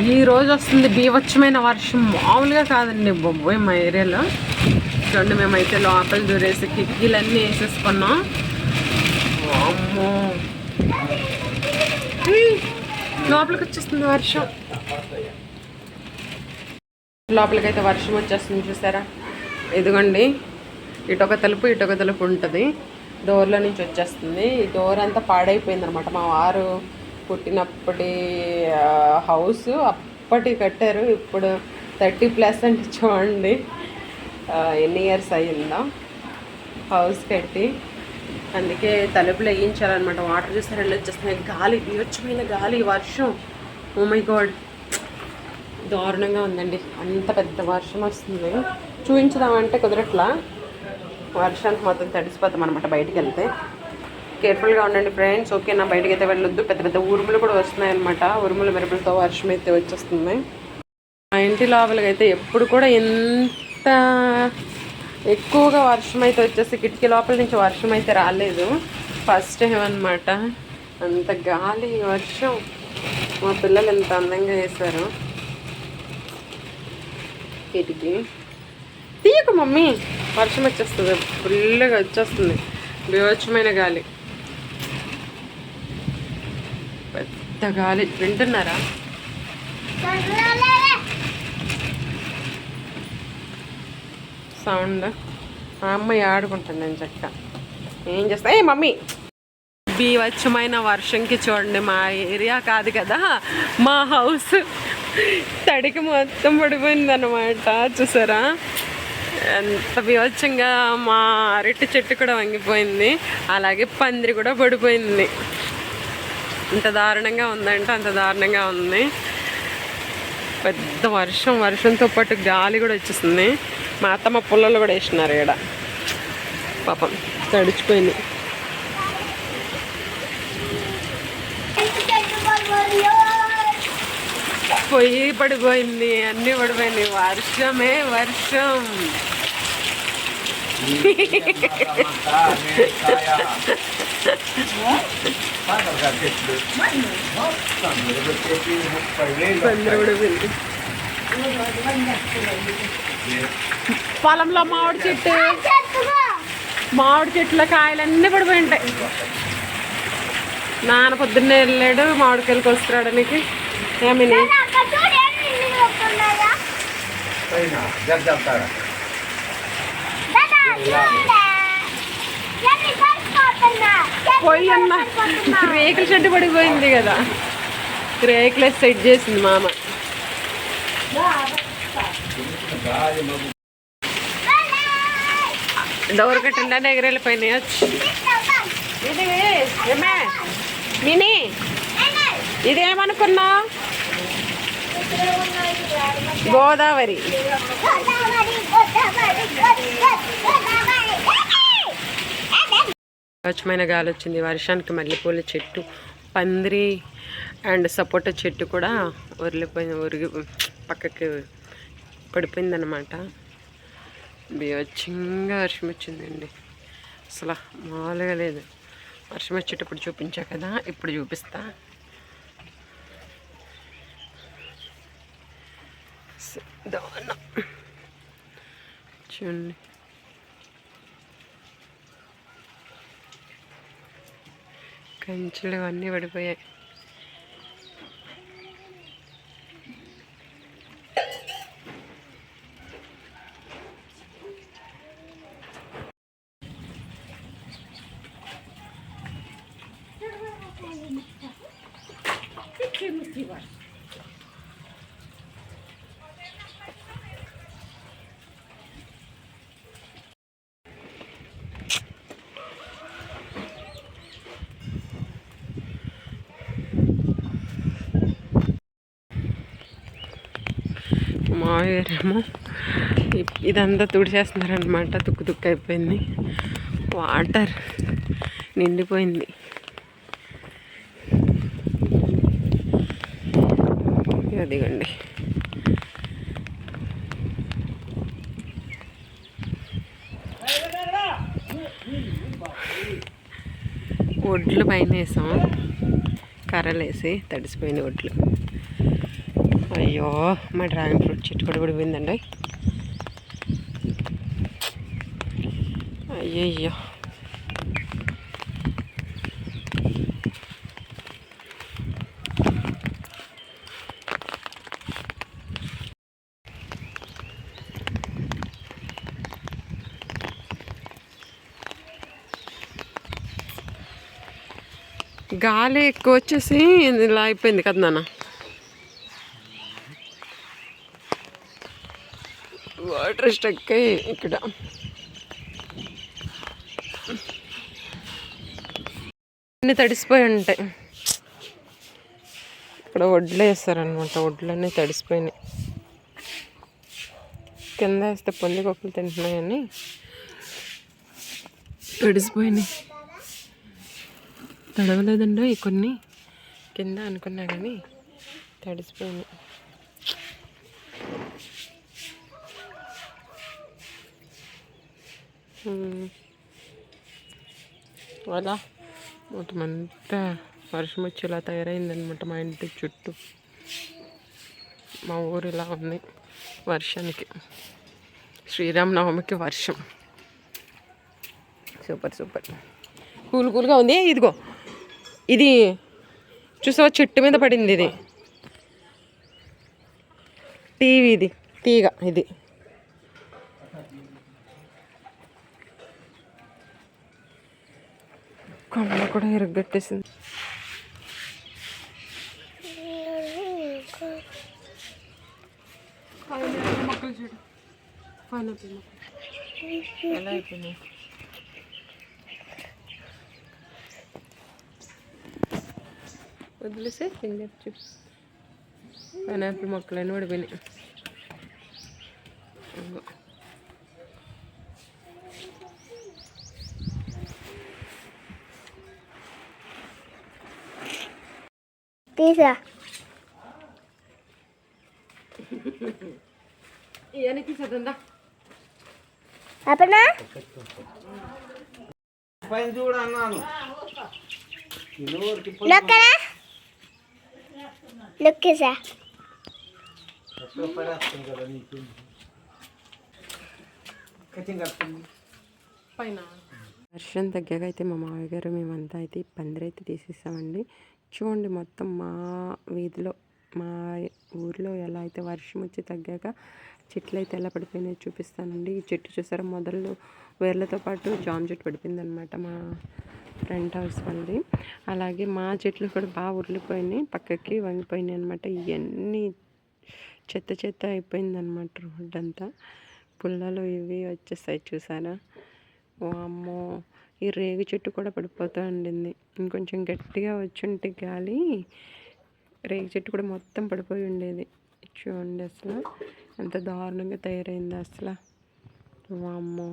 ఈ రోజు వస్తుంది బీభత్సమైన వర్షం, మామూలుగా కాదండి బొబ్బోయ్ మా ఏరియాలో. చూడండి మేమైతే లోపల దూరేసి కిటికీలన్నీ వేసేసుకున్నాం. అమ్మో లోపలికి వచ్చేస్తుంది వర్షం, లోపలికైతే వర్షం వచ్చేస్తుంది చూసారా. ఇదిగోండి ఇటొక తలుపు ఇటొక తలుపు ఉంటుంది, డోర్లో నుంచి వచ్చేస్తుంది. ఈ డోర్ అంతా పాడైపోయింది అనమాట. మా వారు పుట్టినప్పటి హౌస్ అప్పటి కట్టారు, ఇప్పుడు 30+ అంటే చూడండి ఎన్ని ఇయర్స్ అయ్యిందో హౌస్ కట్టి. అందుకే తలుపులు వేయించాలన్నమాట. వాటర్ చూసారు వెళ్ళి వచ్చేస్తున్నాయి, గాలి బీభత్సమైన గాలి, వర్షం. ఓ మై గాడ్ దారుణంగా ఉందండి, అంత పెద్ద వర్షం వస్తుంది. చూపించుదామంటే కుదరట్లా, వర్షానికి మొత్తం తడిసిపోతాం అనమాట బయటికి వెళ్తే. కేర్ఫుల్గా ఉండండి ఫ్రెండ్స్, ఓకేనా. బయటకి అయితే వెళ్ళొద్దు, పెద్ద పెద్ద ఉరుములు కూడా వస్తున్నాయి అనమాట. ఉరుములు మెరుపులతో వర్షం అయితే వచ్చేస్తుంది. మా ఇంటి లోపలికి అయితే ఎప్పుడు కూడా ఎంత ఎక్కువగా వర్షం అయితే వచ్చేసి కిటికీ లోపల నుంచి వర్షం అయితే రాలేదు, ఫస్ట్ టైం అనమాట. అంత గాలి వర్షం, మా పిల్లలు ఎంత అందంగా వేశారు కిటికీ. తీయకు మమ్మీ, వర్షం వచ్చేస్తుంది, ఫుల్గా వచ్చేస్తుంది, బీభత్సమైన గాలి, పెద్ద గాలి. వింటున్నారా? సౌండ్. ఆ అమ్మాయి ఆడుకుంటాను నేను చక్క. ఏం చేస్తా ఏ మమ్మీ. బీభత్సమైన వర్షంకి చూడండి, మా ఏరియా కాదు కదా మా హౌస్ తడికి మొత్తం పడిపోయింది అనమాట. చూసారా ఎంత బీభత్సంగా. మా అరటి చెట్టు కూడా వంగిపోయింది, అలాగే పందిరి కూడా పడిపోయింది. ఇంత దారుణంగా ఉందంటే అంత దారుణంగా ఉంది. పెద్ద వర్షం, వర్షంతో పాటు గాలి కూడా వచ్చేస్తుంది. మా అత్తమ్మ పుల్లలు కూడా వేసినారు ఇక్కడ, పాపం తడిచిపోయింది. పొయ్యి పడిపోయింది, అన్నీ పడిపోయినాయి. వర్షమే వర్షం. పొలంలో మామిడి చెట్ల కాయలన్నీ పడిపోయి ఉంటాయి. నాన్న పొద్దున్నే వెళ్ళాడు మామిడికాయలు కోసుకురావడానికి. ఏమిని పోయి అన్న రేకుల షెడ్డు పడిపోయింది కదా, రేకులే సెట్ చేసింది మామ. డోర్ కట్టిండా ఎగరెళ్ళిపోయినాయి వచ్చి. ఇది ఏమే మినీ, ఇదేమనుకున్నా? గోదావరి. స్వచ్ఛమైన గాలి వచ్చింది వర్షానికి. మల్లెపూల చెట్టు, పందిరి అండ్ సపోటా చెట్టు కూడా ఒరిగి పక్కకి పడిపోయిందన్నమాట. బీభత్సంగా వర్షం వచ్చిందండి, అసలు మామూలుగా లేదు. వర్షం వచ్చేటప్పుడు చూపించా కదా, ఇప్పుడు చూపిస్తా. చూడండి కంచెలు అన్నీ పడిపోయాయి. మా ఏరేమో ఇదంతా తుడిచేస్తున్నారనమాట, తుక్కు తుక్కు అయిపోయింది, వాటర్ నిండిపోయింది. అదిగండి ఒడ్లు పైన వేసాం, కర్రలు వేసి తడిసిపోయిన ఒడ్లు. అయ్యో మా డ్రాగన్ ఫ్రూట్ చెట్టు కూడా పడిపోయిందండి. అయ్యయ్యో గాలి ఎక్కువ వచ్చేసి ఇలా అయిపోయింది కదా నాన్న. వాటర్ స్టక్ అయ్యి ఇక్కడ అన్నీ తడిసిపోయి ఉంటాయి. ఇక్కడ వడ్లు వేస్తారనమాట, వడ్లన్నీ తడిసిపోయినాయి. కింద వేస్తే పందికొక్కులు తింటున్నాయని తడిసిపోయినాయి. తడవలేదండి కొన్ని కింద అనుకున్నా కానీ తడిసిపోయినాయి. అలా మొత్తం అంతా వర్షం వచ్చి ఇలా తయారైందనమాట. మా ఇంటి చుట్టూ మా ఊరు ఇలా ఉంది వర్షానికి. శ్రీరామనవమికి వర్షం సూపర్ సూపర్ కూల్గా ఉంది. ఇదిగో ఇది చూసావా, చెట్టు మీద పడింది. ఇది టీవీ, ఇది తీగ, ఇది కొమ్మ కూడా ఇరగొట్టేసింది. మొక్కలు చూడు, పైనాపిల్ మొక్కలు ఎలా అయిపోయినాయి. వదిలేసే తిండి పైనాపిల్ మొక్కలన్నీ పడిపోయినాయి. తీసా ఇవన్నీ తీసేద్దా అప్పనా నొక్కేసా. పైన వర్షం తగ్గాక అయితే మా మామయ్య గారు మేమంతా అయితే పందిరైతే తీసేసామండి. చూడండి మొత్తం మా వీధిలో మా ఊర్లో ఎలా అయితే వర్షం వచ్చి తగ్గాక చెట్లు అయితే ఎలా పడిపోయినాయో చూపిస్తానండి. ఈ చెట్టు చూసారా, మొదలు వేర్లతో పాటు జామ చెట్టు పడిపోయింది అనమాట మా ఫ్రంట్ హౌస్ వాళ్ళది. అలాగే మా చెట్లు కూడా బాగా ఉరిలిపోయినాయి, పక్కకి వంగిపోయినాయి అనమాట. ఇవన్నీ చెత్త చెత్త అయిపోయిందనమాట. రోడ్ అంతా పుల్లలు ఇవి వచ్చేస్తాయి చూసారా. ఓ అమ్మో, ఈ రేగు చెట్టు కూడా పడిపోతూ ఉండింది. ఇంకొంచెం గట్టిగా వచ్చుంటే గాలి రేగు చెట్టు కూడా మొత్తం పడిపోయి ఉండేది. చూడండి అసలు ఎంత దారుణంగా తయారైంది అసలు. అమ్మో,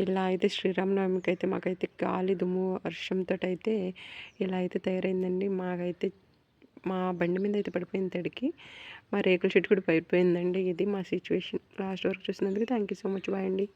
ఇలా అయితే శ్రీరామనవమికి అయితే మాకైతే గాలి దుమ్ము వర్షంతో అయితే ఇలా అయితే తయారైందండి. మాకైతే మా బండి మీద అయితే పడిపోయింది తడికి. మా రేకుల చెట్టు కూడా పడిపోయిందండి. ఇది మా సిచ్యువేషన్. లాస్ట్ వరకు చూసినందుకు thank you so much. Bye అండి.